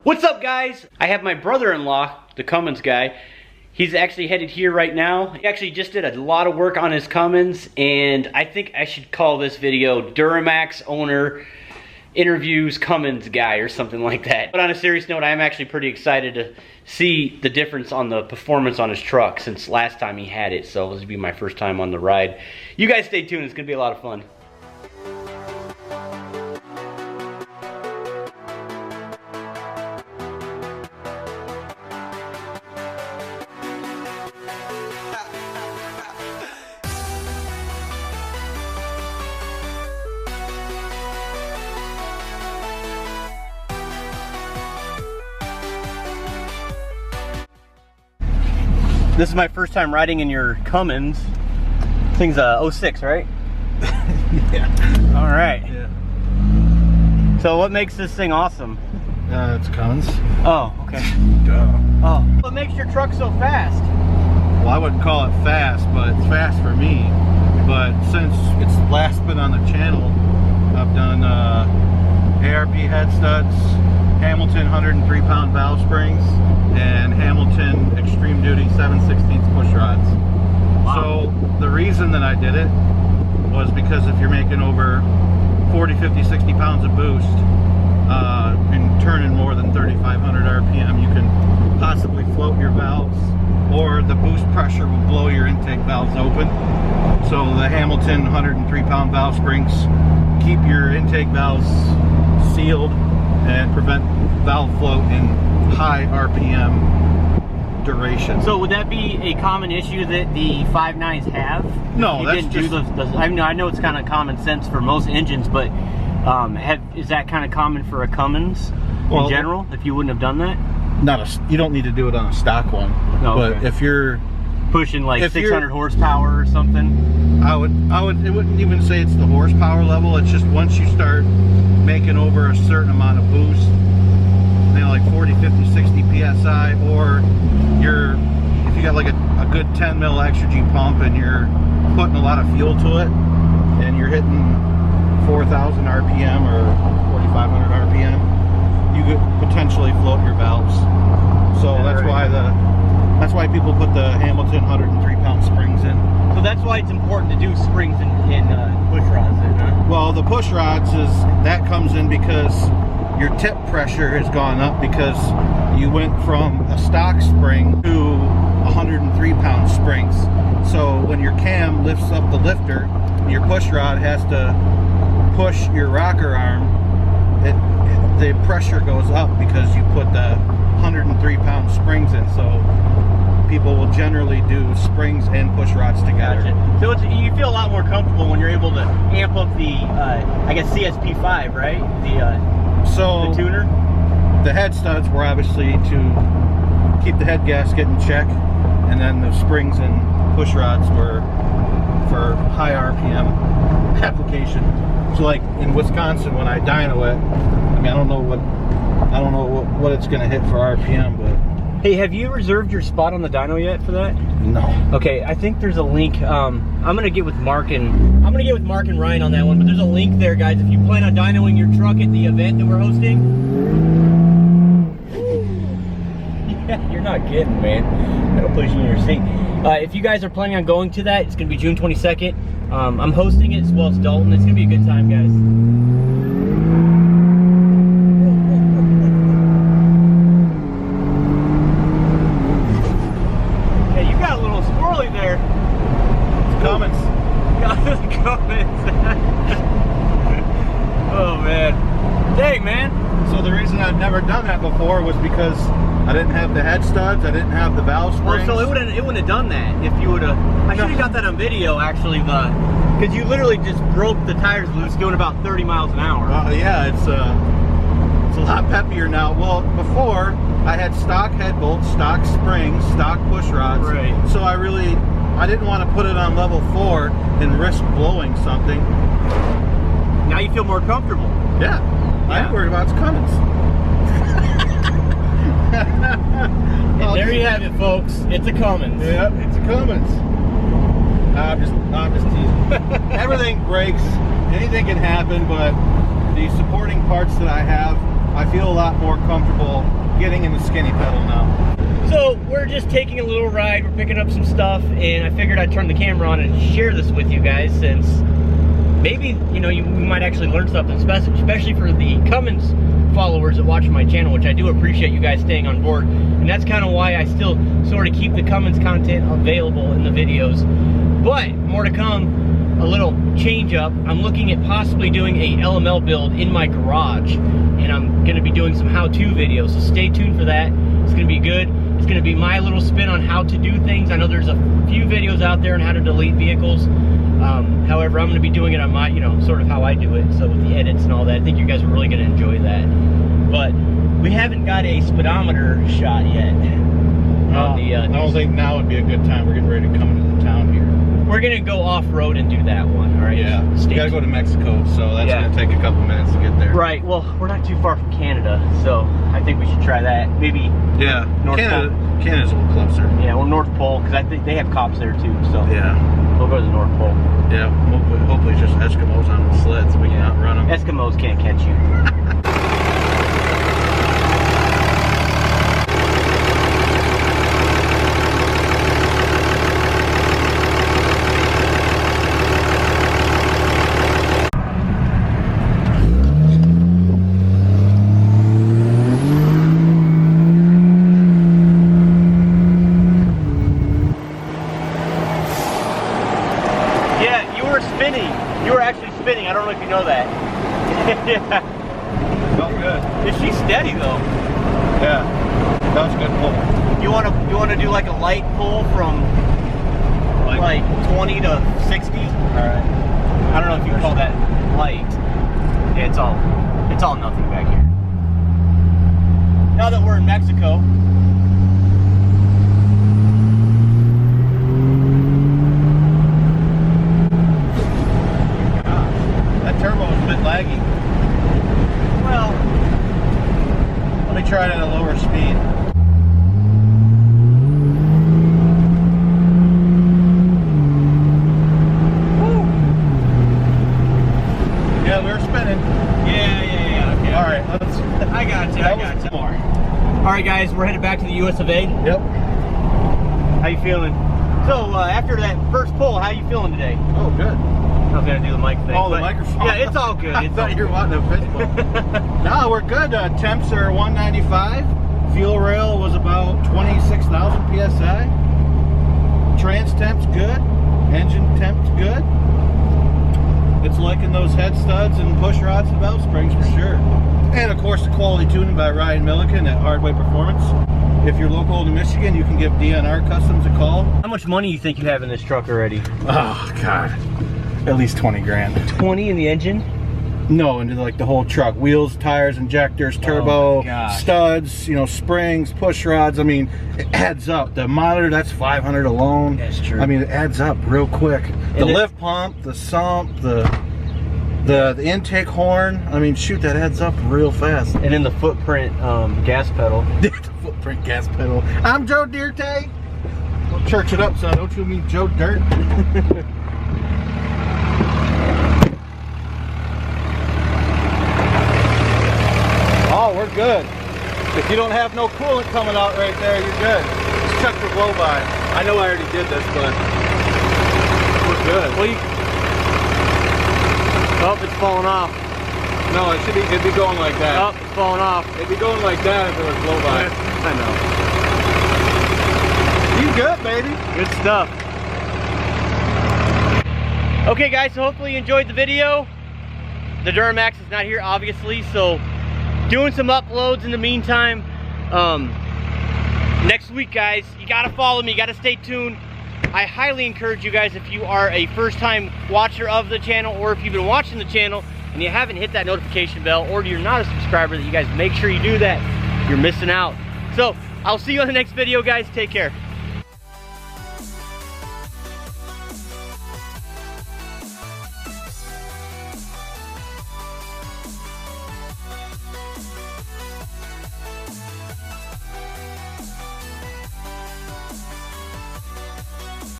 What's up, guys? I have my brother-in-law, the Cummins guy. He's actually headed here right now. He actually just did a lot of work on his Cummins, and I think I should call this video Duramax owner interviews Cummins guy or something like that. But on a serious note, I'm actually pretty excited to see the difference on the performance on his truck since last time he had it. So this will be my first time on the ride. You guys stay tuned, it's gonna be a lot of fun. This is my first time riding in your Cummins. Thing's a 06, right? Yeah. All right. Yeah. So what makes this thing awesome? It's Cummins. Oh, okay. Duh. Oh. What makes your truck so fast? Well, I wouldn't call it fast, but it's fast for me. But since it's last been on the channel, I've done ARP head studs, Hamilton 103-pound valve springs, and Hamilton extreme duty 7/16 push rods. Wow. So the reason that I did it was because if you're making over 40, 50, 60 pounds of boost and turning more than 3,500 RPM, you can possibly float your valves, or the boost pressure will blow your intake valves open. So the Hamilton 103-pound valve springs keep your intake valves sealed and prevent valve float in high RPM duration. So would that be a common issue that the 5.9s have? No, you that's didn't just... do I know it's kind of common sense for most engines, but is that kind of common for a Cummins in general, if you wouldn't have done that? You don't need to do it on a stock one. Oh, okay. But if you're pushing like 600 horsepower or something, it wouldn't even say it's the horsepower level. It's just once you start making over a certain amount of boost, you know, like 40, 50, 60 PSI, or if you got like a good 10 mil extra G pump and you're putting a lot of fuel to it and you're hitting 4,000 RPM or 4,500 RPM, you could potentially float your valves. So that's why people put the Hamilton 103-pound springs in. So that's why it's important to do springs in push rods then, huh? Well, the push rods that comes in because your tip pressure has gone up because you went from a stock spring to 103-pound springs. So when your cam lifts up the lifter, your push rod has to push your rocker arm, the pressure goes up because you put the 103-pound springs in. So people will generally do springs and push rods together. Gotcha. So you feel a lot more comfortable when you're able to amp up the, I guess, CSP5, right? The tuner? The head studs were obviously to keep the head gasket in check, and then the springs and push rods were for high RPM application. So like in Wisconsin when I dyno it, I mean I don't know what it's gonna hit for RPM, but hey, have you reserved your spot on the dyno yet for that? No. Okay, I think there's a link. I'm gonna get with Mark and Ryan on that one, but there's a link there, guys. If you plan on dynoing your truck at the event that we're hosting. Yeah, you're not kidding, man. That'll push you in your seat. If you guys are planning on going to that, it's gonna be June 22nd. I'm hosting it as well as Dalton. It's gonna be a good time, guys. Oh man, dang man. So the reason I've never done that before was because I didn't have the head studs, I didn't have the valve springs. Well, so it wouldn't have done that if you would have. I should have got that on video actually, because you literally just broke the tires loose doing about 30 miles an hour. Yeah, it's a lot peppier now. Well, before I had stock head bolts, stock springs, stock push rods. Right. So I didn't want to put it on level 4 and risk blowing something. Now you feel more comfortable. Yeah. I ain't worried about Cummins. And there you have it, folks. It's a Cummins. Yep, it's a Cummins. I'm just teasing. Everything breaks. Anything can happen, but the supporting parts that I have I feel a lot more comfortable getting in the skinny pedal now. So we're just taking a little ride, we're picking up some stuff, and I figured I'd turn the camera on and share this with you guys, since maybe, you know, we might actually learn something, especially for the Cummins followers that watch my channel, which I do appreciate you guys staying on board. And that's kind of why I still sort of keep the Cummins content available in the videos. But more to come, a little change up. I'm looking at possibly doing a LML build in my garage, and I'm going to be doing some how-to videos, so stay tuned for that. It's going to be good. It's going to be my little spin on how to do things. I know there's a few videos out there on how to delete vehicles. However, I'm going to be doing it on my, you know, sort of how I do it. So with the edits and all that, I think you guys are really going to enjoy that. But we haven't got a speedometer shot yet. I don't think now would be a good time. We're getting ready to come into the town here. We're going to go off-road and do that one, all right? Yeah, we got to go to Mexico, so that's going to take a couple minutes to get there. Right, well, we're not too far from Canada, so I think we should try that. Maybe North Pole. Canada's a little closer. Yeah, well, North Pole, because I think they have cops there too, so yeah, we'll go to the North Pole. Yeah, hopefully it's just Eskimos on the sleds, so we can outrun them. Eskimos can't catch you. You were actually spinning. I don't know if you know that. Yeah. Felt good. Is she steady though? Yeah. That was a good pull. You wanna do like a light pull from like 20 to 60? Alright. I don't know if you call that light. Yeah, it's all nothing back here. Now that we're in Mexico. Turbo was a bit laggy. Well, let me try it at a lower speed. Woo. Yeah, we were spinning. Yeah. Okay. All right, let's. I got you. More. All right, guys, we're headed back to the US of A. Yep. How you feeling? So after that first pull, how you feeling today? Oh, good. I was gonna do the mic thing. Oh, the microphone. Yeah, it's all good. I thought you were wanting a fist bump. No, we're good. Temps are 195. Fuel rail was about 26,000 psi. Trans temp's good. Engine temp's good. It's liking those head studs and push rods and valve springs for sure. And of course, the quality tuning by Ryan Milliken at Hardway Performance. If you're local to Michigan, you can give DNR Customs a call. How much money do you think you have in this truck already? Oh God. At least 20 grand. 20 in the engine? No, into like the whole truck. Wheels, tires, injectors, turbo, studs, you know, springs, push rods. I mean, it adds up. The monitor, that's 500 alone. That's true. I mean, it adds up real quick. The lift pump, the sump, the intake horn. I mean, shoot, that adds up real fast. And then the footprint gas pedal. The footprint gas pedal. I'm Joe Dirte. Don't church it up, son. Don't you mean Joe Dirt? Oh, we're good. If you don't have no coolant coming out right there, you're good. Just check for blow by. I know I already did this, but we're good. Well, oh, it's falling off. No, it'd be going like that. Oh, it's falling off. It'd be going like that if it was blow by. I know. You good, baby? Good stuff. Okay, guys, so hopefully you enjoyed the video. The Duramax is not here, obviously, so doing some uploads in the meantime. Next week, guys, you gotta follow me, you gotta stay tuned. I highly encourage you guys, if you are a first-time watcher of the channel, or if you've been watching the channel and you haven't hit that notification bell, or you're not a subscriber, that you guys make sure you do that. You're missing out. So I'll see you on the next video, guys. Take care.